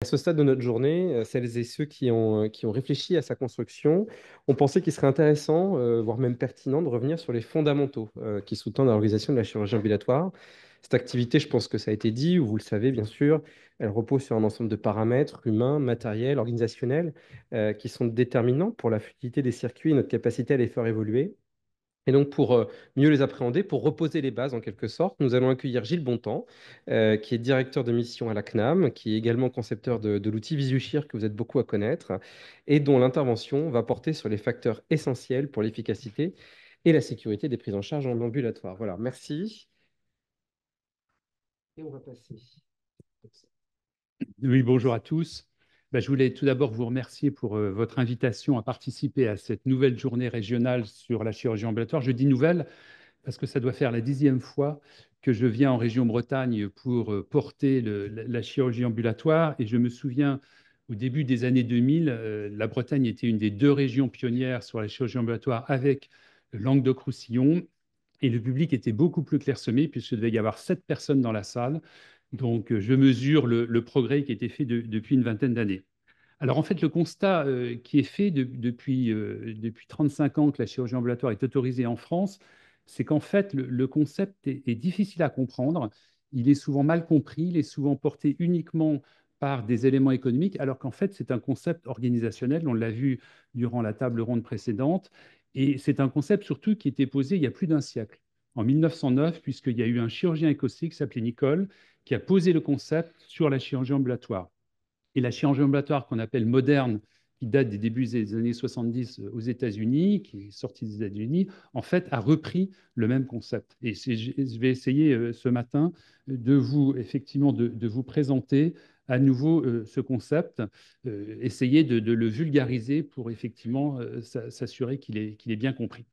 ce stade de notre journée, celles et ceux qui ont réfléchi à sa construction ont pensé qu'il serait intéressant, voire même pertinent, de revenir sur les fondamentaux qui sous-tendent à l'organisation de la chirurgie ambulatoire. Cette activité, je pense que ça a été dit, ou vous le savez bien sûr, elle repose sur un ensemble de paramètres humains, matériels, organisationnels, qui sont déterminants pour la fluidité des circuits et notre capacité à les faire évoluer. Et donc, pour mieux les appréhender, pour reposer les bases en quelque sorte, nous allons accueillir Gilles Bontemps, qui est directeur de mission à la CNAM, qui est également concepteur de l'outil VisuShare que vous êtes beaucoup à connaître, et dont l'intervention va porter sur les facteurs essentiels pour l'efficacité et la sécurité des prises en charge en ambulatoire. Voilà, merci. Et on va passer. Oui, bonjour à tous. Je voulais tout d'abord vous remercier pour votre invitation à participer à cette nouvelle journée régionale sur la chirurgie ambulatoire. Je dis nouvelle parce que ça doit faire la 10e fois que je viens en région Bretagne pour porter la chirurgie ambulatoire. Et je me souviens, au début des années 2000, la Bretagne était une des 2 régions pionnières sur la chirurgie ambulatoire avec le Languedoc-Roussillon. Et le public était beaucoup plus clairsemé puisqu'il devait y avoir 7 personnes dans la salle. Donc, je mesure le progrès qui a été fait depuis une vingtaine d'années. Alors, en fait, le constat qui est fait depuis 35 ans que la chirurgie ambulatoire est autorisée en France, c'est qu'en fait, le concept est difficile à comprendre. Il est souvent mal compris, il est souvent porté uniquement par des éléments économiques, alors qu'en fait, c'est un concept organisationnel. On l'a vu durant la table ronde précédente. Et c'est un concept surtout qui était posé il y a plus d'un siècle, en 1909, puisqu'il y a eu un chirurgien écossais qui s'appelait Nicole, qui a posé le concept sur la chirurgie ambulatoire. Et la chirurgie ambulatoire qu'on appelle moderne, qui date des débuts des années 70 aux États-Unis, qui est sortie des États-Unis, en fait, a repris le même concept. Et je vais essayer ce matin de vous, effectivement, de vous présenter à nouveau ce concept, essayer de le vulgariser pour effectivement s'assurer qu'il est bien compris.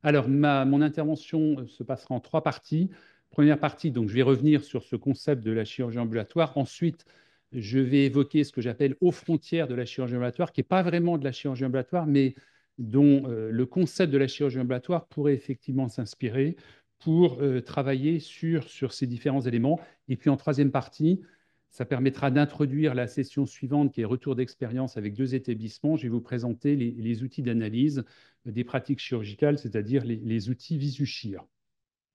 Alors, mon intervention se passera en 3 parties. Première partie, donc je vais revenir sur ce concept de la chirurgie ambulatoire. Ensuite, je vais évoquer ce que j'appelle aux frontières de la chirurgie ambulatoire, qui n'est pas vraiment de la chirurgie ambulatoire, mais dont le concept de la chirurgie ambulatoire pourrait effectivement s'inspirer pour travailler sur ces différents éléments. Et puis en troisième partie, ça permettra d'introduire la session suivante, qui est retour d'expérience avec 2 établissements. Je vais vous présenter les outils d'analyse des pratiques chirurgicales, c'est-à-dire les outils VisuShare.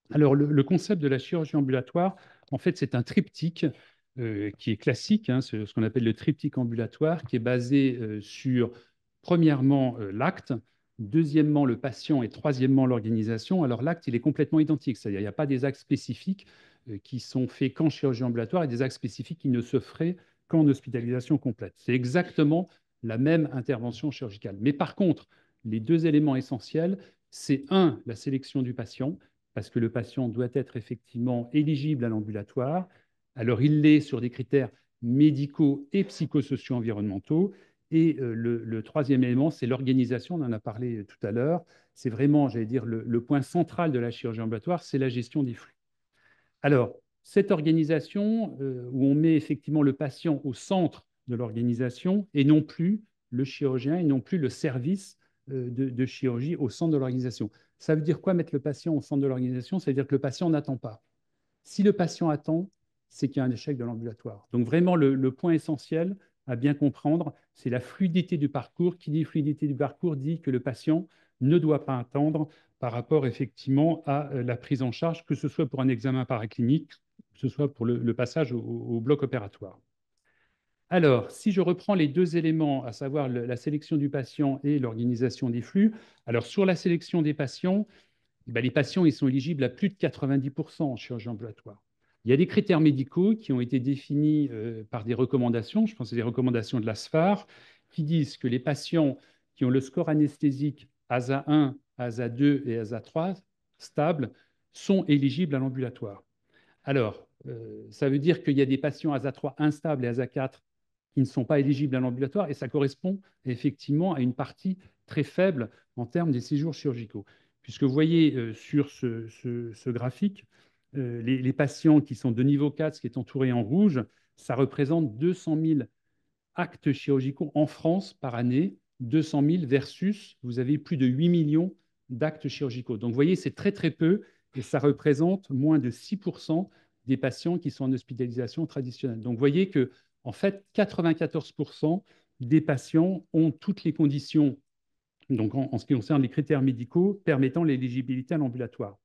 Alors, le concept de la chirurgie ambulatoire, en fait, c'est un triptyque qui est classique, hein, ce qu'on appelle le triptyque ambulatoire, qui est basé sur, premièrement, l'acte, deuxièmement, le patient et troisièmement, l'organisation. Alors, l'acte, il est complètement identique, c'est-à-dire il n'y a pas des actes spécifiques qui sont faits qu'en chirurgie ambulatoire et des actes spécifiques qui ne se feraient qu'en hospitalisation complète. C'est exactement la même intervention chirurgicale. Mais par contre, les 2 éléments essentiels, c'est un, la sélection du patient, parce que le patient doit être effectivement éligible à l'ambulatoire. Alors, il l'est sur des critères médicaux et psychosociaux environnementaux. Et le troisième élément, c'est l'organisation. On en a parlé tout à l'heure. C'est vraiment, j'allais dire, le point central de la chirurgie ambulatoire, c'est la gestion des flux. Alors, cette organisation où on met effectivement le patient au centre de l'organisation et non plus le chirurgien et non plus le service de chirurgie au centre de l'organisation. Ça veut dire quoi mettre le patient au centre de l'organisation? Ça veut dire que le patient n'attend pas. Si le patient attend, c'est qu'il y a un échec de l'ambulatoire. Donc vraiment, le point essentiel à bien comprendre, c'est la fluidité du parcours. Qui dit fluidité du parcours dit que le patient ne doit pas attendre par rapport effectivement à la prise en charge, que ce soit pour un examen paraclinique, que ce soit pour le passage au bloc opératoire. Alors, si je reprends les 2 éléments, à savoir la sélection du patient et l'organisation des flux, alors sur la sélection des patients, les patients ils sont éligibles à plus de 90% en chirurgie ambulatoire. Il y a des critères médicaux qui ont été définis par des recommandations, je pense que c'est des recommandations de la SFAR, qui disent que les patients qui ont le score anesthésique ASA 1, ASA 2 et ASA 3 stable sont éligibles à l'ambulatoire. Alors, ça veut dire qu'il y a des patients ASA 3 instables et ASA 4 qui ne sont pas éligibles à l'ambulatoire, et ça correspond effectivement à une partie très faible en termes des séjours chirurgicaux. Puisque vous voyez sur ce graphique, les patients qui sont de niveau 4, ce qui est entouré en rouge, ça représente 200 000 actes chirurgicaux en France par année, 200 000 versus, vous avez plus de 8 millions d'actes chirurgicaux. Donc vous voyez, c'est très très peu, et ça représente moins de 6% des patients qui sont en hospitalisation traditionnelle. Donc vous voyez que En fait, 94% des patients ont toutes les conditions, donc en ce qui concerne les critères médicaux, permettant l'éligibilité à l'ambulatoire.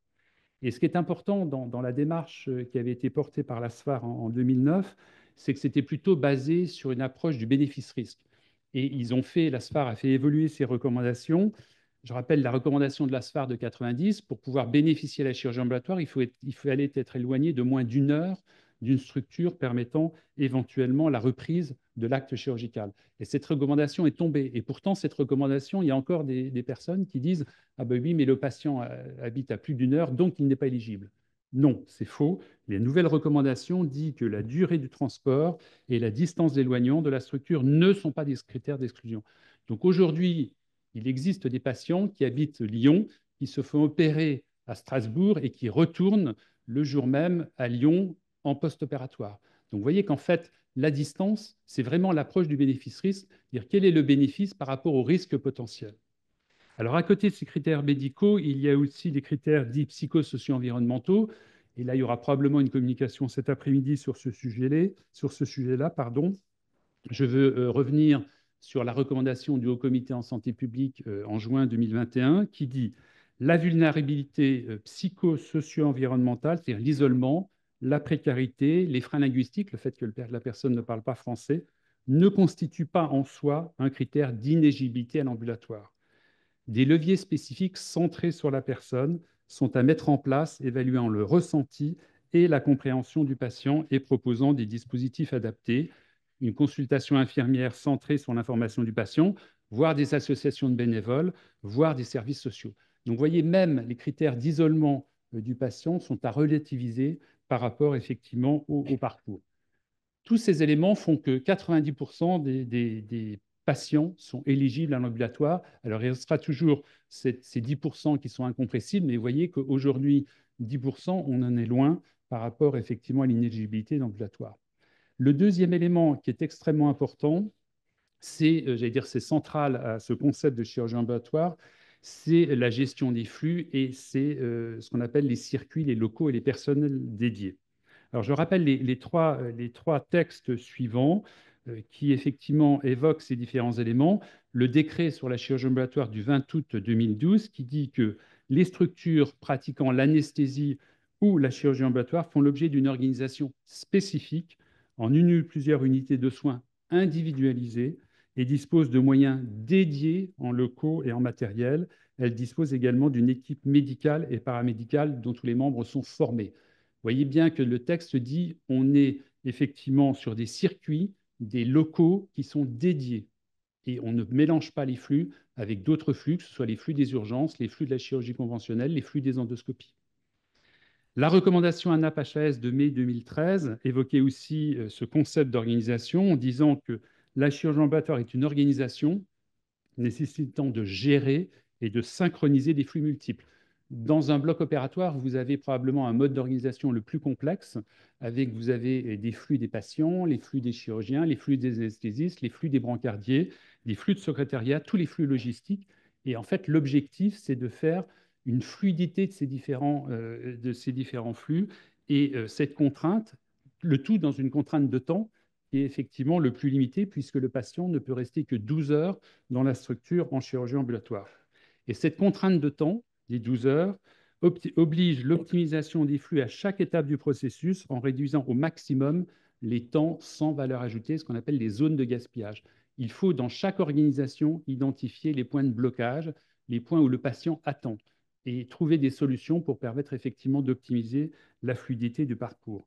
Et ce qui est important dans la démarche qui avait été portée par l'ASFAR en 2009, c'est que c'était plutôt basé sur une approche du bénéfice-risque. Et l'ASFAR a fait évoluer ses recommandations. Je rappelle la recommandation de l'ASFAR de 90, pour pouvoir bénéficier de la chirurgie ambulatoire, il fallait être éloigné de moins d'une heure d'une structure permettant éventuellement la reprise de l'acte chirurgical. Et cette recommandation est tombée. Et pourtant, cette recommandation, il y a encore des personnes qui disent ah ben oui, mais le patient habite à plus d'une heure, donc il n'est pas éligible. Non, c'est faux. Les nouvelles recommandations disent que la durée du transport et la distance d'éloignement de la structure ne sont pas des critères d'exclusion. Donc aujourd'hui, il existe des patients qui habitent Lyon, qui se font opérer à Strasbourg et qui retournent le jour même à Lyon en post-opératoire. Donc vous voyez qu'en fait, la distance, c'est vraiment l'approche du bénéfice-risque, dire quel est le bénéfice par rapport au risque potentiel. Alors, à côté de ces critères médicaux, il y a aussi des critères dits psychosocio-environnementaux. Et là, il y aura probablement une communication cet après-midi sur ce sujet-là, pardon. Je veux revenir sur la recommandation du Haut Comité en santé publique en juin 2021 qui dit la vulnérabilité psychosocio-environnementale, c'est-à-dire l'isolement, la précarité, les freins linguistiques, le fait que la personne ne parle pas français, ne constituent pas en soi un critère d'inéligibilité à l'ambulatoire. Des leviers spécifiques centrés sur la personne sont à mettre en place, évaluant le ressenti et la compréhension du patient et proposant des dispositifs adaptés, une consultation infirmière centrée sur l'information du patient, voire des associations de bénévoles, voire des services sociaux. Donc, vous voyez, même les critères d'isolement du patient sont à relativiser par rapport effectivement au parcours. Tous ces éléments font que 90% des patients sont éligibles à l'ambulatoire. Alors, il restera toujours ces 10% qui sont incompressibles, mais vous voyez qu'aujourd'hui, 10%, on en est loin par rapport effectivement à l'inéligibilité d'ambulatoire. Le deuxième élément qui est extrêmement important, j'allais dire, c'est central à ce concept de chirurgie ambulatoire, c'est la gestion des flux et c'est ce qu'on appelle les circuits, les locaux et les personnels dédiés. Alors, je rappelle les trois textes suivants qui effectivement évoquent ces différents éléments. Le décret sur la chirurgie ambulatoire du 20 août 2012 qui dit que les structures pratiquant l'anesthésie ou la chirurgie ambulatoire font l'objet d'une organisation spécifique en une ou plusieurs unités de soins individualisées et disposent de moyens dédiés en locaux et en matériel. Elles disposent également d'une équipe médicale et paramédicale dont tous les membres sont formés. Voyez bien que le texte dit on est effectivement sur des circuits, des locaux qui sont dédiés. Et on ne mélange pas les flux avec d'autres flux, que ce soit les flux des urgences, les flux de la chirurgie conventionnelle, les flux des endoscopies. La recommandation ANAP-HAS de mai 2013 évoquait aussi ce concept d'organisation en disant que la chirurgie ambulatoire est une organisation nécessitant de gérer et de synchroniser des flux multiples. Dans un bloc opératoire, vous avez probablement un mode d'organisation le plus complexe, vous avez des flux des patients, les flux des chirurgiens, les flux des anesthésistes, les flux des brancardiers, des flux de secrétariat, tous les flux logistiques. Et en fait, l'objectif, c'est de faire une fluidité de ces différents flux. Et cette contrainte, le tout dans une contrainte de temps qui est effectivement le plus limité, puisque le patient ne peut rester que 12 heures dans la structure en chirurgie ambulatoire. Et cette contrainte de temps, les 12 heures, oblige l'optimisation des flux à chaque étape du processus en réduisant au maximum les temps sans valeur ajoutée, ce qu'on appelle les zones de gaspillage. Il faut, dans chaque organisation, identifier les points de blocage, les points où le patient attend, et trouver des solutions pour permettre effectivement d'optimiser la fluidité du parcours.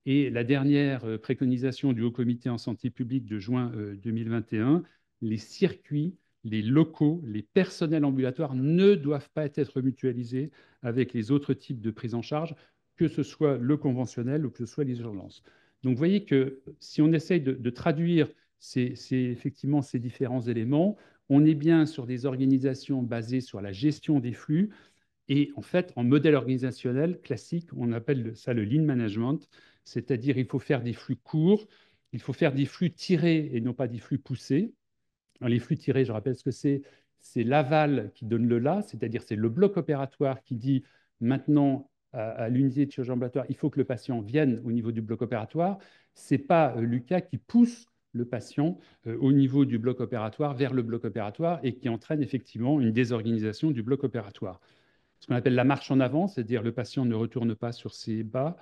Et la dernière préconisation du Haut Comité en santé publique de juin 2021, les circuits, les locaux, les personnels ambulatoires ne doivent pas être mutualisés avec les autres types de prise en charge, que ce soit le conventionnel ou que ce soit les urgences. Donc, vous voyez que si on essaye de traduire effectivement ces différents éléments, on est bien sur des organisations basées sur la gestion des flux, et en fait, en modèle organisationnel classique, on appelle ça le lean management, c'est-à-dire il faut faire des flux courts, il faut faire des flux tirés et non pas des flux poussés. Alors, les flux tirés, je rappelle ce que c'est l'aval qui donne le là, c'est-à-dire c'est le bloc opératoire qui dit maintenant à l'unité de chirurgie ambulatoire, il faut que le patient vienne au niveau du bloc opératoire. Ce n'est pas Lucas qui pousse le patient au niveau du bloc opératoire vers le bloc opératoire et qui entraîne effectivement une désorganisation du bloc opératoire. Ce qu'on appelle la marche en avant, c'est-à-dire le patient ne retourne pas sur ses bas.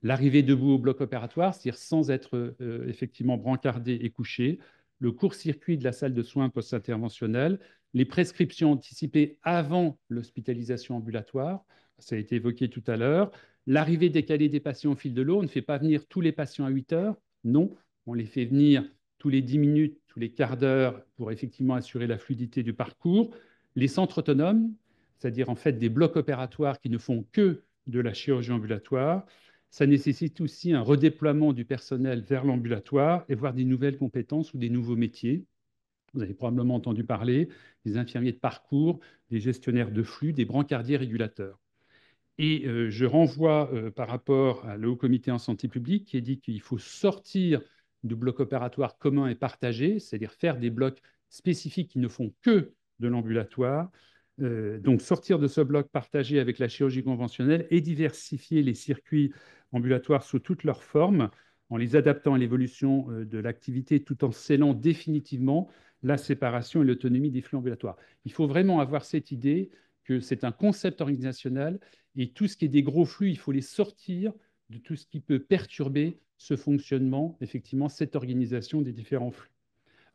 L'arrivée debout au bloc opératoire, c'est-à-dire sans être effectivement brancardé et couché. Le court-circuit de la salle de soins post-interventionnelle. Les prescriptions anticipées avant l'hospitalisation ambulatoire, ça a été évoqué tout à l'heure. L'arrivée décalée des patients au fil de l'eau, on ne fait pas venir tous les patients à 8 heures. Non, on les fait venir tous les 10 minutes, tous les quarts d'heure pour effectivement assurer la fluidité du parcours. Les centres autonomes, c'est-à-dire en fait des blocs opératoires qui ne font que de la chirurgie ambulatoire. Ça nécessite aussi un redéploiement du personnel vers l'ambulatoire et voir des nouvelles compétences ou des nouveaux métiers. Vous avez probablement entendu parler des infirmiers de parcours, des gestionnaires de flux, des brancardiers régulateurs. Et je renvoie par rapport à le Haut Comité en santé publique qui a dit qu'il faut sortir du bloc opératoire commun et partagé, c'est-à-dire faire des blocs spécifiques qui ne font que de l'ambulatoire. Donc sortir de ce bloc partagé avec la chirurgie conventionnelle et diversifier les circuits ambulatoires sous toutes leurs formes en les adaptant à l'évolution de l'activité tout en scellant définitivement la séparation et l'autonomie des flux ambulatoires. Il faut vraiment avoir cette idée que c'est un concept organisationnel et tout ce qui est des gros flux, il faut les sortir de tout ce qui peut perturber ce fonctionnement, effectivement, cette organisation des différents flux.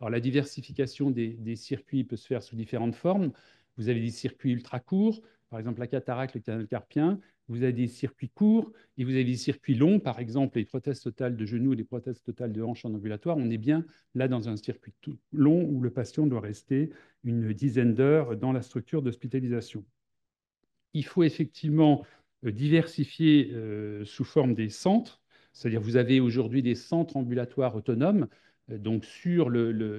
Alors, la diversification des circuits peut se faire sous différentes formes. Vous avez des circuits ultra courts, par exemple la cataracte, le canal carpien. Vous avez des circuits courts et vous avez des circuits longs, par exemple les prothèses totales de genoux et les prothèses totales de hanche en ambulatoire. On est bien là dans un circuit long où le patient doit rester une dizaine d'heures dans la structure d'hospitalisation. Il faut effectivement diversifier sous forme des centres, c'est-à-dire vous avez aujourd'hui des centres ambulatoires autonomes, donc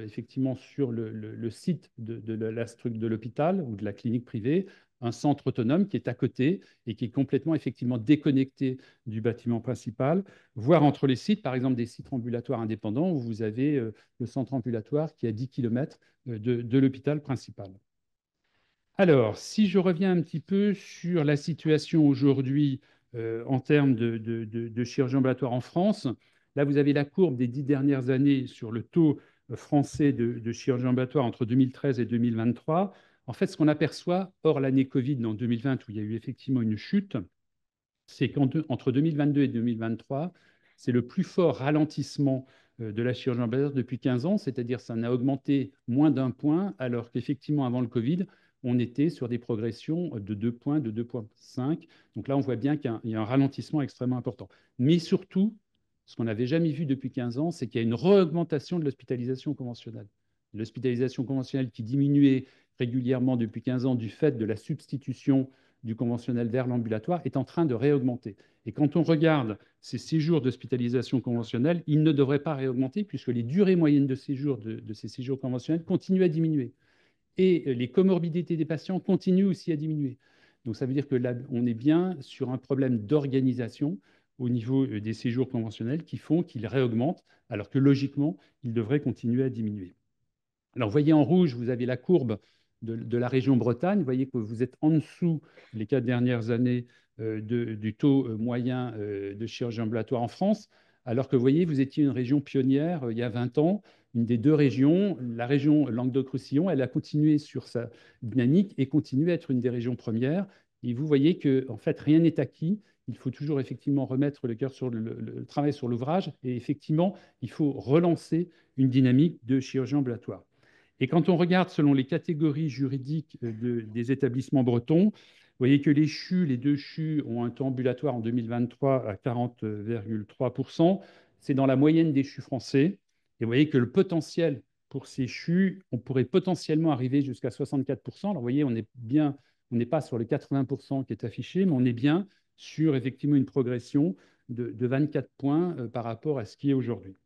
effectivement sur le site de l'hôpital ou de la clinique privée, un centre autonome qui est à côté et qui est complètement effectivement déconnecté du bâtiment principal, voire entre les sites, par exemple des sites ambulatoires indépendants où vous avez le centre ambulatoire qui est à 10 km de l'hôpital principal. Alors, si je reviens un petit peu sur la situation aujourd'hui en termes de chirurgie ambulatoire en France, là, vous avez la courbe des 10 dernières années sur le taux français de chirurgie ambulatoire entre 2013 et 2023. En fait, ce qu'on aperçoit, hors l'année Covid en 2020, où il y a eu effectivement une chute, c'est qu'entre 2022 et 2023, c'est le plus fort ralentissement de la chirurgie ambulatoire depuis 15 ans, c'est-à-dire ça n'a augmenté moins d'un point, alors qu'effectivement, avant le Covid, on était sur des progressions de 2 points, de 2,5. Donc là, on voit bien qu'il y a un ralentissement extrêmement important. Mais surtout, ce qu'on n'avait jamais vu depuis 15 ans, c'est qu'il y a une réaugmentation de l'hospitalisation conventionnelle. L'hospitalisation conventionnelle qui diminuait régulièrement depuis 15 ans du fait de la substitution du conventionnel vers l'ambulatoire est en train de réaugmenter. Et quand on regarde ces séjours d'hospitalisation conventionnelle, ils ne devraient pas réaugmenter puisque les durées moyennes de séjour de ces séjours conventionnels continuent à diminuer. Et les comorbidités des patients continuent aussi à diminuer. Donc ça veut dire que là, on est bien sur un problème d'organisation au niveau des séjours conventionnels qui font qu'ils réaugmentent, alors que logiquement, ils devraient continuer à diminuer. Alors, vous voyez en rouge, vous avez la courbe de la région Bretagne. Vous voyez que vous êtes en dessous les 4 dernières années du taux moyen de chirurgie ambulatoire en France, alors que vous voyez, vous étiez une région pionnière il y a 20 ans, une des deux régions, la région Languedoc-Roussillon, elle a continué sur sa dynamique et continue à être une des régions premières. Et vous voyez que, en fait, rien n'est acquis. Il faut toujours effectivement remettre le cœur sur le travail sur l'ouvrage et effectivement, il faut relancer une dynamique de chirurgie ambulatoire. Et quand on regarde selon les catégories juridiques des établissements bretons, vous voyez que les deux CHU ont un taux ambulatoire en 2023 à 40,3%. C'est dans la moyenne des CHU français. Et vous voyez que le potentiel pour ces CHU, on pourrait potentiellement arriver jusqu'à 64%. Alors vous voyez, on est bien, on n'est pas sur le 80% qui est affiché, mais on est bien sur effectivement une progression de 24 points par rapport à ce qui est aujourd'hui.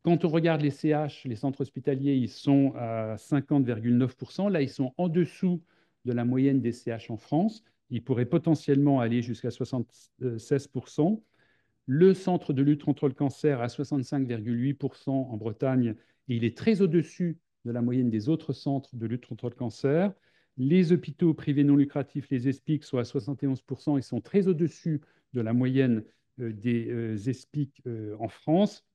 Quand on regarde les CH, les centres hospitaliers, ils sont à 50,9%. Là, ils sont en dessous de la moyenne des CH en France. Ils pourraient potentiellement aller jusqu'à 76%. Le centre de lutte contre le cancer à 65,8% en Bretagne, et il est très au-dessus de la moyenne des autres centres de lutte contre le cancer. Les hôpitaux privés non lucratifs, les ESPIC, sont à 71%, ils sont très au-dessus de la moyenne des ESPIC en France.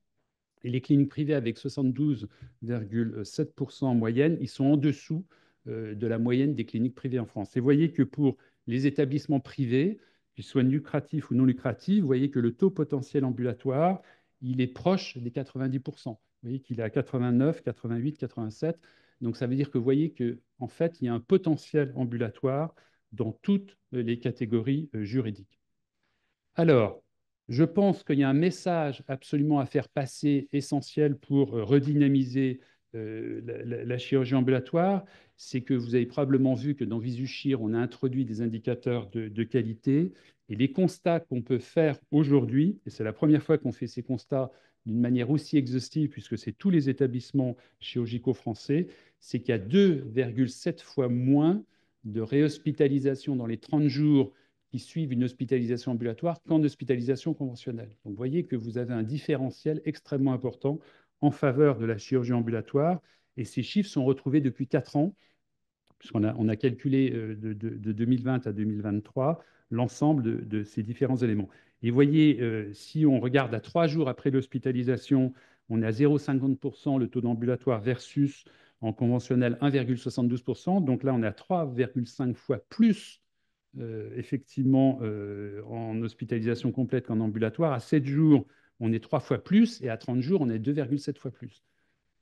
Et les cliniques privées avec 72,7% en moyenne, ils sont en dessous de la moyenne des cliniques privées en France. Et vous voyez que pour les établissements privés, qu'ils soient lucratifs ou non lucratifs, vous voyez que le taux potentiel ambulatoire, il est proche des 90%. Vous voyez qu'il est à 89, 88, 87. Donc ça veut dire que vous voyez qu'en fait, il y a un potentiel ambulatoire dans toutes les catégories juridiques. Alors, je pense qu'il y a un message absolument à faire passer, essentiel pour redynamiser la chirurgie ambulatoire. C'est que vous avez probablement vu que dans Visuchir, on a introduit des indicateurs de qualité. Et les constats qu'on peut faire aujourd'hui, et c'est la première fois qu'on fait ces constats d'une manière aussi exhaustive, puisque c'est tous les établissements chirurgicaux français, c'est qu'il y a 2,7 fois moins de réhospitalisation dans les 30 jours qui suivent une hospitalisation ambulatoire qu'en hospitalisation conventionnelle. Donc, vous voyez que vous avez un différentiel extrêmement important en faveur de la chirurgie ambulatoire. Et ces chiffres sont retrouvés depuis 4 ans, puisqu'on a calculé de 2020 à 2023 l'ensemble de ces différents éléments. Et vous voyez, si on regarde à 3 jours après l'hospitalisation, on est à 0,50% le taux d'ambulatoire versus en conventionnel 1,72%. Donc là, on est à 3,5 fois plus effectivement en hospitalisation complète qu'en ambulatoire. À 7 jours, on est 3 fois plus et à 30 jours, on est 2,7 fois plus.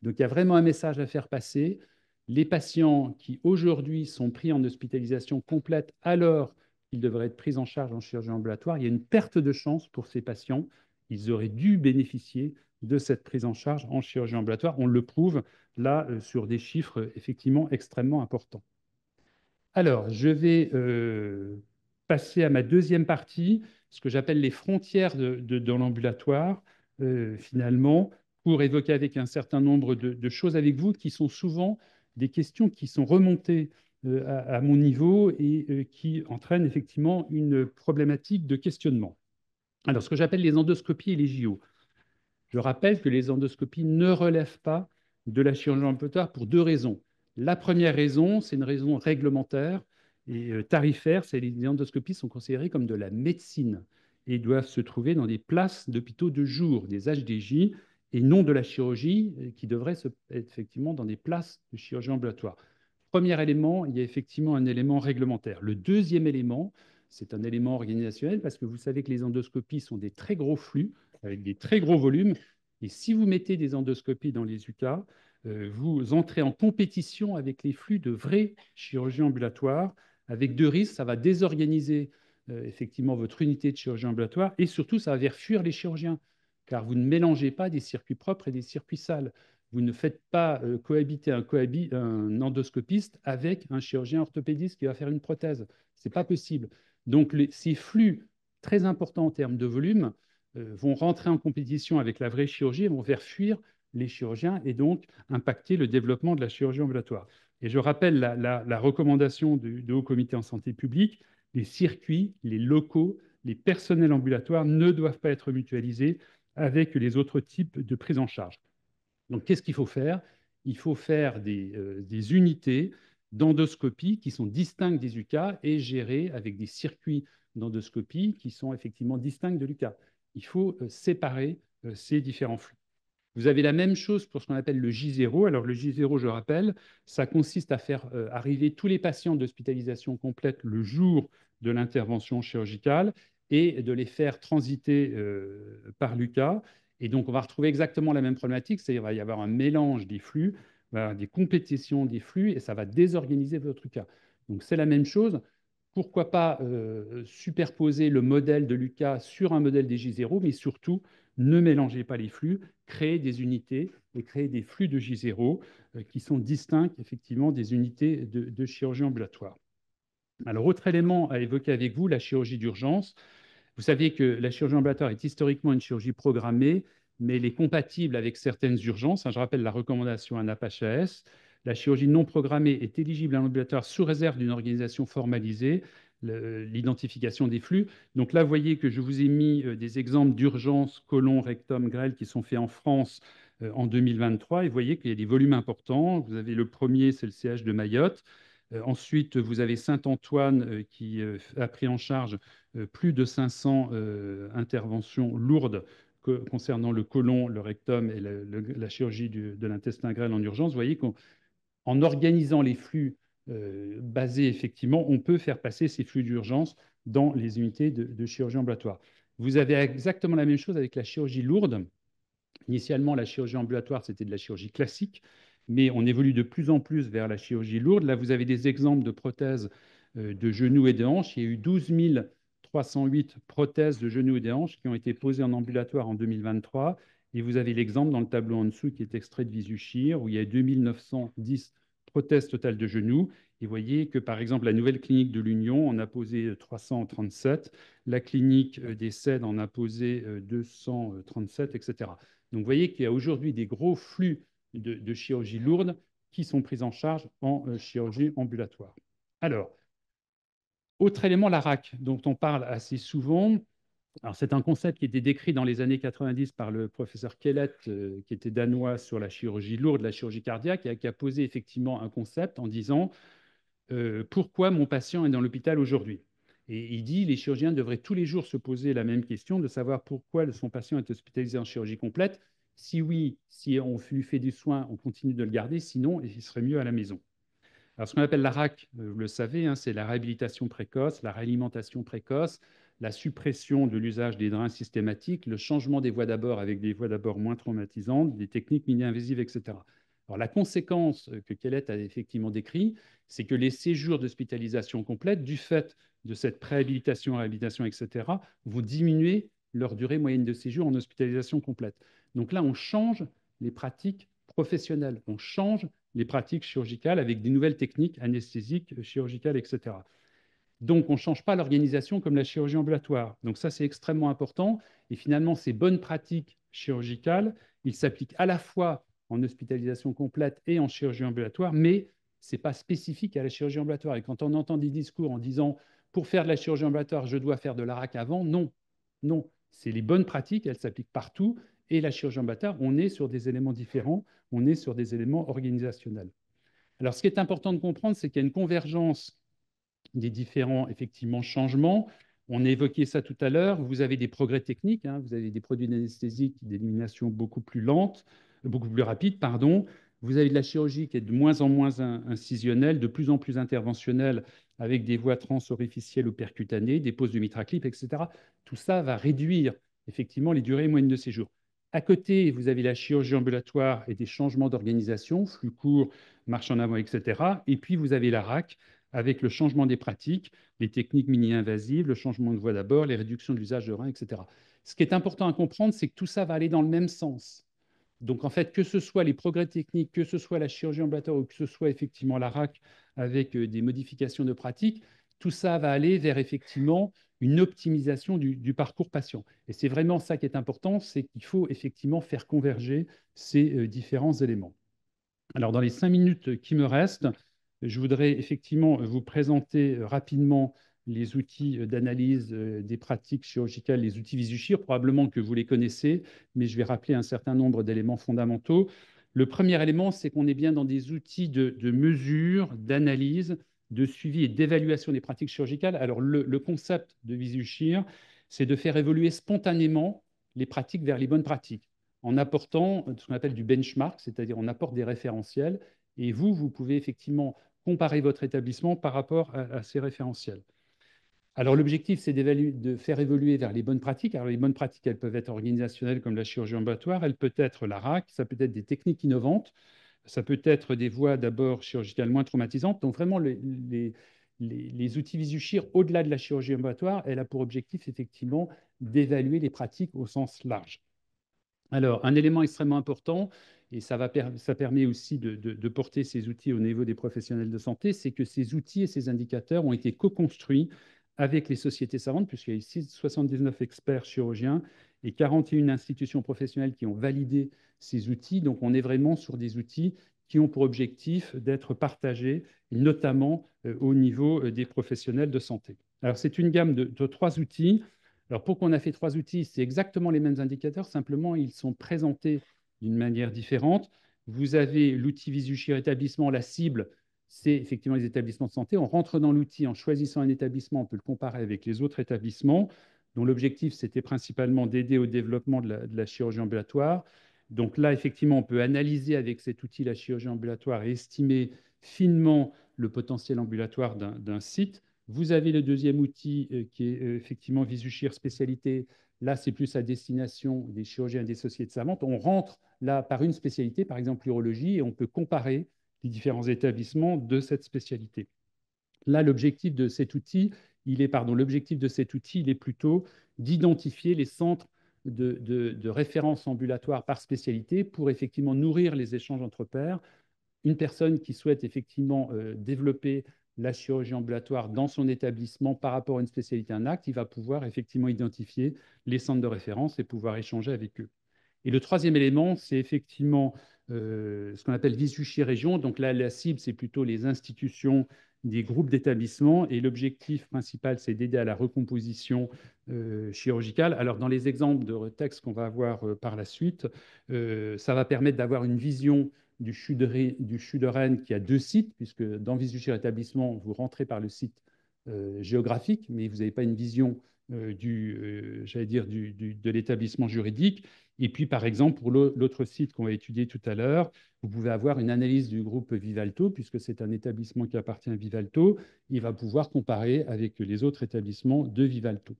Donc il y a vraiment un message à faire passer. Les patients qui aujourd'hui sont pris en hospitalisation complète alors qu'ils devraient être pris en charge en chirurgie ambulatoire, il y a une perte de chance pour ces patients. Ils auraient dû bénéficier de cette prise en charge en chirurgie ambulatoire. On le prouve là sur des chiffres effectivement extrêmement importants. Alors, je vais passer à ma deuxième partie, ce que j'appelle les frontières dans l'ambulatoire, finalement, pour évoquer avec un certain nombre de choses avec vous qui sont souvent des questions qui sont remontées à mon niveau et qui entraînent effectivement une problématique de questionnement. Alors, ce que j'appelle les endoscopies et les JO. Je rappelle que les endoscopies ne relèvent pas de la chirurgie ambulatoire pour deux raisons. La première raison, c'est une raison réglementaire et tarifaire, c'est que les endoscopies sont considérées comme de la médecine et doivent se trouver dans des places d'hôpitaux de jour, des HDJ, et non de la chirurgie qui devrait être effectivement dans des places de chirurgie ambulatoire. Premier élément, il y a effectivement un élément réglementaire. Le deuxième élément, c'est un élément organisationnel parce que vous savez que les endoscopies sont des très gros flux avec des très gros volumes. Et si vous mettez des endoscopies dans les UCA, vous entrez en compétition avec les flux de vraie chirurgie ambulatoire, avec deux risques. Ça va désorganiser effectivement votre unité de chirurgie ambulatoire et surtout, ça va faire fuir les chirurgiens, car vous ne mélangez pas des circuits propres et des circuits sales. Vous ne faites pas cohabiter un endoscopiste avec un chirurgien orthopédiste qui va faire une prothèse. Ce n'est pas possible. Donc, ces flux très importants en termes de volume vont rentrer en compétition avec la vraie chirurgie et vont faire fuir les chirurgiens et donc impacter le développement de la chirurgie ambulatoire. Et je rappelle la recommandation du Haut Comité en santé publique, les circuits, les locaux, les personnels ambulatoires ne doivent pas être mutualisés avec les autres types de prise en charge. Donc, qu'est-ce qu'il faut faire? Il faut faire des unités d'endoscopie qui sont distinctes des UCA et gérées avec des circuits d'endoscopie qui sont effectivement distincts de l'UCA. Il faut séparer ces différents flux. Vous avez la même chose pour ce qu'on appelle le J0. Alors, le J0, je rappelle, ça consiste à faire arriver tous les patients d'hospitalisation complète le jour de l'intervention chirurgicale et de les faire transiter par l'UCA. Et donc, on va retrouver exactement la même problématique, c'est-à-dire qu'il va y avoir un mélange des flux, il va y avoir des compétitions des flux et ça va désorganiser votre UCA. Donc, c'est la même chose. Pourquoi pas superposer le modèle de l'UCA sur un modèle des J0, mais surtout, ne mélangez pas les flux, créez des unités et créez des flux de J0 qui sont distincts effectivement des unités de chirurgie ambulatoire. Alors, autre élément à évoquer avec vous, la chirurgie d'urgence. Vous savez que la chirurgie ambulatoire est historiquement une chirurgie programmée, mais elle est compatible avec certaines urgences. Je rappelle la recommandation ANAP-HAS. La chirurgie non programmée est éligible à l'ambulatoire sous réserve d'une organisation formalisée, l'identification des flux. Donc là, vous voyez que je vous ai mis des exemples d'urgences côlon, rectum, grêle qui sont faits en France en 2023. Et vous voyez qu'il y a des volumes importants. Vous avez le premier, c'est le CH de Mayotte. Ensuite, vous avez Saint-Antoine qui a pris en charge plus de 500 interventions lourdes concernant le côlon, le rectum et la chirurgie de l'intestin grêle en urgence. Vous voyez qu'en organisant les flux basés, effectivement, on peut faire passer ces flux d'urgence dans les unités de chirurgie ambulatoire. Vous avez exactement la même chose avec la chirurgie lourde. Initialement, la chirurgie ambulatoire, c'était de la chirurgie classique, mais on évolue de plus en plus vers la chirurgie lourde. Là, vous avez des exemples de prothèses de genoux et de hanches. Il y a eu 12 308 prothèses de genoux et de hanches qui ont été posées en ambulatoire en 2023. Et vous avez l'exemple dans le tableau en dessous qui est extrait de Visuchir, où il y a 2 910 prothèses totales de genoux. Et vous voyez que, par exemple, la nouvelle clinique de l'Union en a posé 337, la clinique des CED en a posé 237, etc. Donc, vous voyez qu'il y a aujourd'hui des gros flux de chirurgie lourde qui sont pris en charge en chirurgie ambulatoire. Alors, autre élément, la RAC, dont on parle assez souvent. Alors, c'est un concept qui était décrit dans les années 90 par le professeur Kellett, qui était danois sur la chirurgie lourde, la chirurgie cardiaque, et qui a posé effectivement un concept en disant pourquoi mon patient est dans l'hôpital aujourd'hui. Et il dit les chirurgiens devraient tous les jours se poser la même question de savoir pourquoi son patient est hospitalisé en chirurgie complète. Si oui, si on lui fait des soins, on continue de le garder, sinon, il serait mieux à la maison. Alors, ce qu'on appelle la RAC, vous le savez, hein, c'est la réhabilitation précoce, la réalimentation précoce, la suppression de l'usage des drains systématiques, le changement des voies d'abord avec des voies d'abord moins traumatisantes, des techniques mini-invasives, etc. Alors, la conséquence que Kellett a effectivement décrit, c'est que les séjours d'hospitalisation complète, du fait de cette préhabilitation, réhabilitation, etc., vont diminuer leur durée moyenne de séjour en hospitalisation complète. Donc là, on change les pratiques professionnelles, on change les pratiques chirurgicales avec des nouvelles techniques anesthésiques, chirurgicales, etc. Donc, on ne change pas l'organisation comme la chirurgie ambulatoire. Donc, ça, c'est extrêmement important. Et finalement, ces bonnes pratiques chirurgicales, ils s'appliquent à la fois en hospitalisation complète et en chirurgie ambulatoire, mais ce n'est pas spécifique à la chirurgie ambulatoire. Et quand on entend des discours en disant pour faire de la chirurgie ambulatoire, je dois faire de l'ARAC avant, non. Non, c'est les bonnes pratiques, elles s'appliquent partout. Et la chirurgie ambulatoire, on est sur des éléments différents, on est sur des éléments organisationnels. Alors, ce qui est important de comprendre, c'est qu'il y a une convergence des différents effectivement changements. On a évoqué ça tout à l'heure. Vous avez des progrès techniques, hein, vous avez des produits d'anesthésie d'élimination beaucoup plus lente, beaucoup plus rapide, pardon. Vous avez de la chirurgie qui est de moins en moins incisionnelle, de plus en plus interventionnelle, avec des voies transorificielles ou percutanées, des poses de mitraclip, etc. Tout ça va réduire effectivement les durées moyennes de séjour. À côté, vous avez la chirurgie ambulatoire et des changements d'organisation, flux court, marche en avant, etc. Et puis, vous avez la RAC avec le changement des pratiques, les techniques mini-invasives, le changement de voie d'abord, les réductions de l'usage de reins, etc. Ce qui est important à comprendre, c'est que tout ça va aller dans le même sens. Donc, en fait, que ce soit les progrès techniques, que ce soit la chirurgie ambulatoire ou que ce soit effectivement la RAC avec des modifications de pratiques, tout ça va aller vers effectivement une optimisation du parcours patient. Et c'est vraiment ça qui est important, c'est qu'il faut effectivement faire converger ces différents éléments. Alors, dans les 5 minutes qui me restent, je voudrais effectivement vous présenter rapidement les outils d'analyse des pratiques chirurgicales, les outils Visuchir. Probablement que vous les connaissez, mais je vais rappeler un certain nombre d'éléments fondamentaux. Le premier élément, c'est qu'on est bien dans des outils de mesure, d'analyse, de suivi et d'évaluation des pratiques chirurgicales. Alors, le concept de Visuchir, c'est de faire évoluer spontanément les pratiques vers les bonnes pratiques en apportant ce qu'on appelle du benchmark, c'est-à-dire on apporte des référentiels, et vous pouvez effectivement comparer votre établissement par rapport à ces référentiels. Alors l'objectif, c'est de faire évoluer vers les bonnes pratiques. Alors les bonnes pratiques, elles peuvent être organisationnelles comme la chirurgie ambulatoire, elles peuvent être la RAC, ça peut être des techniques innovantes, ça peut être des voies d'abord chirurgicales moins traumatisantes. Donc vraiment, les outils Visuchir, au-delà de la chirurgie ambulatoire, elle a pour objectif effectivement d'évaluer les pratiques au sens large. Alors, un élément extrêmement important, et ça permet aussi de porter ces outils au niveau des professionnels de santé, c'est que ces outils et ces indicateurs ont été co-construits avec les sociétés savantes, puisqu'il y a ici 79 experts chirurgiens et 41 institutions professionnelles qui ont validé ces outils. Donc, on est vraiment sur des outils qui ont pour objectif d'être partagés, notamment au niveau des professionnels de santé. Alors, c'est une gamme de 3 outils. Alors, pourquoi on a fait 3 outils? C'est exactement les mêmes indicateurs, simplement ils sont présentés d'une manière différente. Vous avez l'outil Visuchir établissement, la cible, c'est effectivement les établissements de santé. On rentre dans l'outil en choisissant un établissement, on peut le comparer avec les autres établissements, dont l'objectif, c'était principalement d'aider au développement de la chirurgie ambulatoire. Donc là, effectivement, on peut analyser avec cet outil la chirurgie ambulatoire et estimer finement le potentiel ambulatoire d'un site. Vous avez le deuxième outil qui est effectivement Visuchir spécialité. Là, c'est plus à destination des chirurgiens et des sociétés savantes. On rentre là par une spécialité, par exemple l'urologie, et on peut comparer les différents établissements de cette spécialité. Là, l'objectif de cet outil, l'objectif de cet outil, il est plutôt d'identifier les centres de référence ambulatoire par spécialité pour effectivement nourrir les échanges entre pairs. Une personne qui souhaite effectivement développer la chirurgie ambulatoire dans son établissement par rapport à une spécialité, un acte, il va pouvoir effectivement identifier les centres de référence et pouvoir échanger avec eux. Et le troisième élément, c'est effectivement ce qu'on appelle Visuchy Région. Donc là, la cible, c'est plutôt les institutions, des groupes d'établissements. Et l'objectif principal, c'est d'aider à la recomposition chirurgicale. Alors, dans les exemples de texte qu'on va avoir par la suite, ça va permettre d'avoir une vision du CHU de Rennes qui a deux sites, puisque dans Visuchy Rétablissement, vous rentrez par le site géographique, mais vous n'avez pas une vision de l'établissement juridique. Et puis, par exemple, pour l'autre site qu'on va étudier tout à l'heure, vous pouvez avoir une analyse du groupe Vivalto, puisque c'est un établissement qui appartient à Vivalto. Il va pouvoir comparer avec les autres établissements de Vivalto.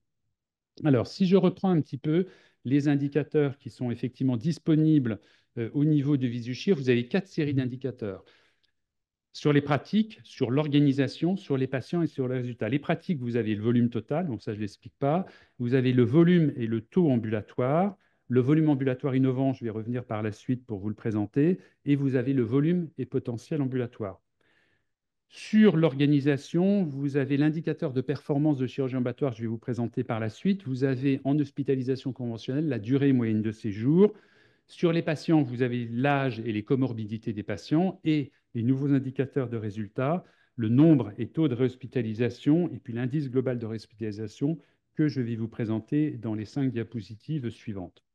Alors, si je reprends un petit peu les indicateurs qui sont effectivement disponibles au niveau de Visuchir, vous avez 4 séries d'indicateurs sur les pratiques, sur l'organisation, sur les patients et sur les résultats. Les pratiques, vous avez le volume total, donc ça, je ne l'explique pas. Vous avez le volume et le taux ambulatoire. Le volume ambulatoire innovant, je vais revenir par la suite pour vous le présenter. Et vous avez le volume et potentiel ambulatoire. Sur l'organisation, vous avez l'indicateur de performance de chirurgie ambulatoire, je vais vous présenter par la suite. Vous avez en hospitalisation conventionnelle la durée moyenne de séjour. Sur les patients, vous avez l'âge et les comorbidités des patients et les nouveaux indicateurs de résultats, le nombre et taux de réhospitalisation et puis l'indice global de réhospitalisation que je vais vous présenter dans les 5 diapositives suivantes.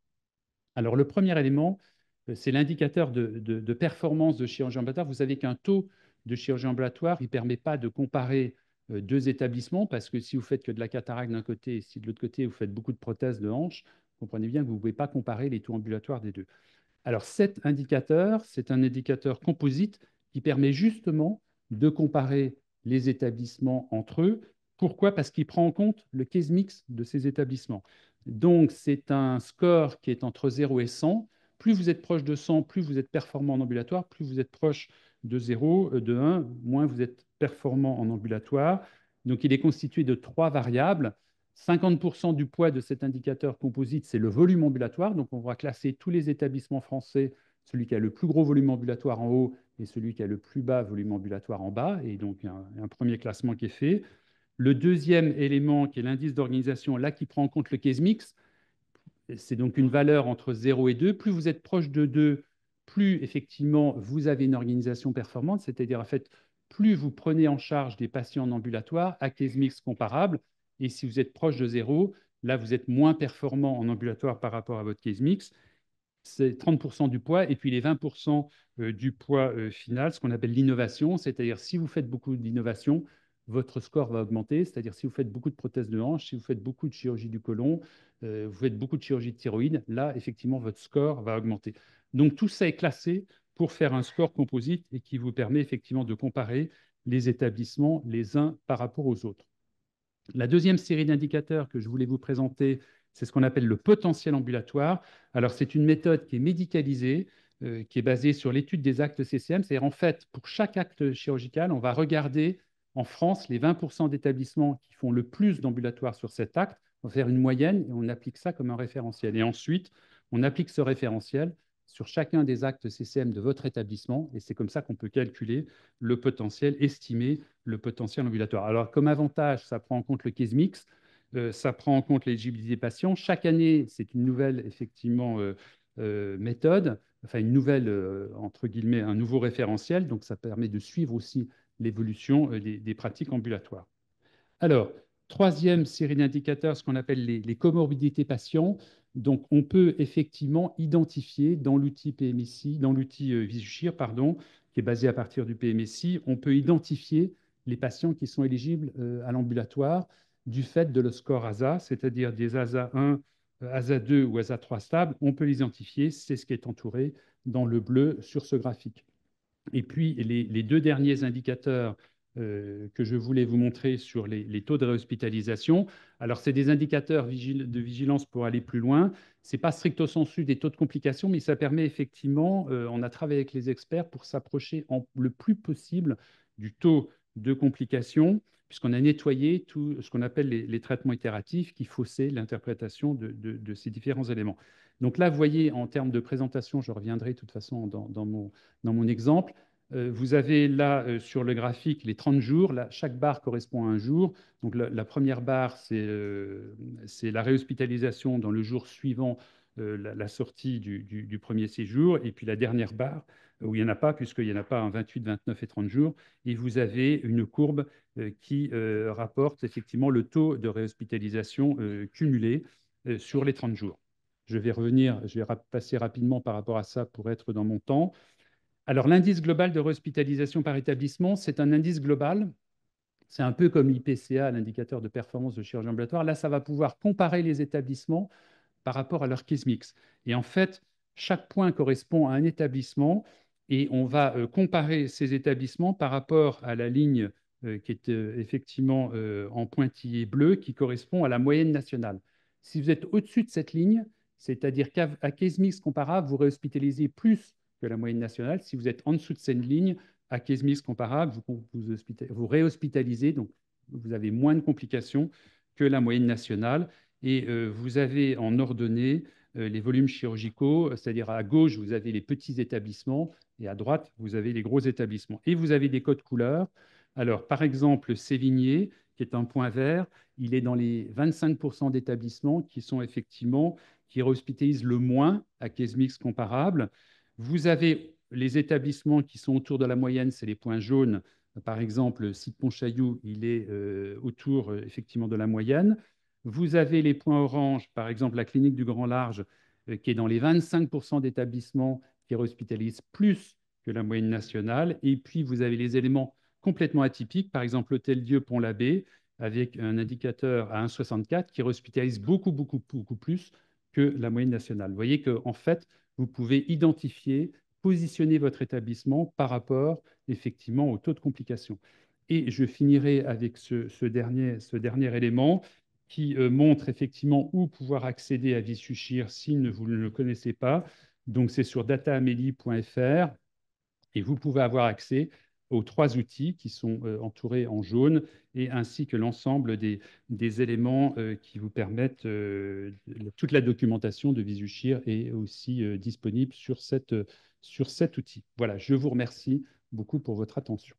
Alors, le premier élément, c'est l'indicateur de performance de chirurgie ambulatoire. Vous savez qu'un taux de chirurgie ambulatoire, il ne permet pas de comparer deux établissements parce que si vous faites que de la cataracte d'un côté et si de l'autre côté, vous faites beaucoup de prothèses de hanche, comprenez bien que vous ne pouvez pas comparer les taux ambulatoires des deux. Alors, cet indicateur, c'est un indicateur composite qui permet justement de comparer les établissements entre eux. Pourquoi? Parce qu'il prend en compte le case mix de ces établissements. Donc, c'est un score qui est entre 0 et 100. Plus vous êtes proche de 100, plus vous êtes performant en ambulatoire. Plus vous êtes proche de 0, de 1, moins vous êtes performant en ambulatoire. Donc, il est constitué de 3 variables. 50% du poids de cet indicateur composite, c'est le volume ambulatoire. Donc, on va classer tous les établissements français, celui qui a le plus gros volume ambulatoire en haut et celui qui a le plus bas volume ambulatoire en bas. Et donc, un premier classement qui est fait. Le deuxième élément, qui est l'indice d'organisation, là, qui prend en compte le case mix, c'est donc une valeur entre 0 et 2. Plus vous êtes proche de 2, plus effectivement vous avez une organisation performante, c'est-à-dire en fait, plus vous prenez en charge des patients en ambulatoire à case mix comparable. Et si vous êtes proche de 0, là, vous êtes moins performant en ambulatoire par rapport à votre case mix. C'est 30% du poids et puis les 20% du poids final, ce qu'on appelle l'innovation, c'est-à-dire si vous faites beaucoup d'innovation, votre score va augmenter, c'est-à-dire si vous faites beaucoup de prothèses de hanche, si vous faites beaucoup de chirurgie du côlon, vous faites beaucoup de chirurgie de thyroïde, là, effectivement, votre score va augmenter. Donc, tout ça est classé pour faire un score composite et qui vous permet effectivement de comparer les établissements les uns par rapport aux autres. La deuxième série d'indicateurs que je voulais vous présenter, c'est ce qu'on appelle le potentiel ambulatoire. Alors, c'est une méthode qui est médicalisée, qui est basée sur l'étude des actes CCM. C'est-à-dire, en fait, pour chaque acte chirurgical, on va regarder en France les 20% d'établissements qui font le plus d'ambulatoires sur cet acte. On va faire une moyenne et on applique ça comme un référentiel. Et ensuite, on applique ce référentiel sur chacun des actes CCM de votre établissement. Et c'est comme ça qu'on peut calculer le potentiel estimé, le potentiel ambulatoire. Alors, comme avantage, ça prend en compte le case mix, ça prend en compte l'éligibilité des patients. Chaque année, c'est une nouvelle, effectivement, méthode, enfin une nouvelle, entre guillemets, un nouveau référentiel. Donc, ça permet de suivre aussi l'évolution des pratiques ambulatoires. Alors, troisième série d'indicateurs, ce qu'on appelle les comorbidités patients. Donc, on peut effectivement identifier dans l'outil PMIC, dans l'outil Visuchir, pardon, qui est basé à partir du PMSI, on peut identifier les patients qui sont éligibles à l'ambulatoire du fait de le score ASA, c'est-à-dire des ASA 1, ASA 2 ou ASA 3 stables. On peut les identifier, c'est ce qui est entouré dans le bleu sur ce graphique. Et puis, les deux derniers indicateurs que je voulais vous montrer sur les taux de réhospitalisation. Alors, c'est des indicateurs de vigilance pour aller plus loin. Ce n'est pas stricto sensu des taux de complications, mais ça permet effectivement, on a travaillé avec les experts pour s'approcher le plus possible du taux de complications, puisqu'on a nettoyé tout ce qu'on appelle les traitements itératifs qui faussaient l'interprétation de ces différents éléments. Donc là, vous voyez, en termes de présentation, je reviendrai de toute façon dans mon exemple, vous avez là sur le graphique les 30 jours. Là, chaque barre correspond à un jour. Donc la première barre, c'est la réhospitalisation dans le jour suivant la sortie du premier séjour. Et puis la dernière barre, où il n'y en a pas, puisqu'il n'y en a pas en 28, 29 et 30 jours. Et vous avez une courbe qui rapporte effectivement le taux de réhospitalisation cumulé sur les 30 jours. Je vais passer rapidement par rapport à ça pour être dans mon temps. Alors, l'indice global de réhospitalisation par établissement, c'est un indice global. C'est un peu comme l'IPCA, l'indicateur de performance de chirurgie ambulatoire. Là, ça va pouvoir comparer les établissements par rapport à leur case mix. Et en fait, chaque point correspond à un établissement et on va comparer ces établissements par rapport à la ligne qui est effectivement en pointillé bleu qui correspond à la moyenne nationale. Si vous êtes au-dessus de cette ligne, c'est-à-dire qu'à case mix comparable, vous réhospitalisez plus que la moyenne nationale. Si vous êtes en dessous de cette ligne, à case mix comparable, vous réhospitalisez, donc vous avez moins de complications que la moyenne nationale. Et vous avez en ordonnée les volumes chirurgicaux, c'est-à-dire à gauche, vous avez les petits établissements et à droite, vous avez les gros établissements. Et vous avez des codes couleurs. Alors, par exemple, Sévigné, qui est un point vert, il est dans les 25% d'établissements qui sont effectivement, qui réhospitalisent le moins à case mix comparable. Vous avez les établissements qui sont autour de la moyenne, c'est les points jaunes. Par exemple, site Pontchaillou, il est autour effectivement de la moyenne. Vous avez les points orange, par exemple la clinique du Grand Large, qui est dans les 25% d'établissements qui réhospitalisent plus que la moyenne nationale. Et puis, vous avez les éléments complètement atypiques, par exemple l'Hôtel-Dieu Pont-l'Abbé, avec un indicateur à 1,64 qui réhospitalise beaucoup, beaucoup, beaucoup plus que la moyenne nationale. Vous voyez qu'en fait, vous pouvez identifier, positionner votre établissement par rapport effectivement au taux de complication. Et je finirai avec ce dernier élément qui montre effectivement où pouvoir accéder à Visushir si vous ne le connaissez pas. Donc, c'est sur dataamélie.fr et vous pouvez avoir accès aux trois outils qui sont entourés en jaune et ainsi que l'ensemble des éléments qui vous permettent, toute la documentation de Visushir est aussi disponible sur cet outil. Voilà, je vous remercie beaucoup pour votre attention.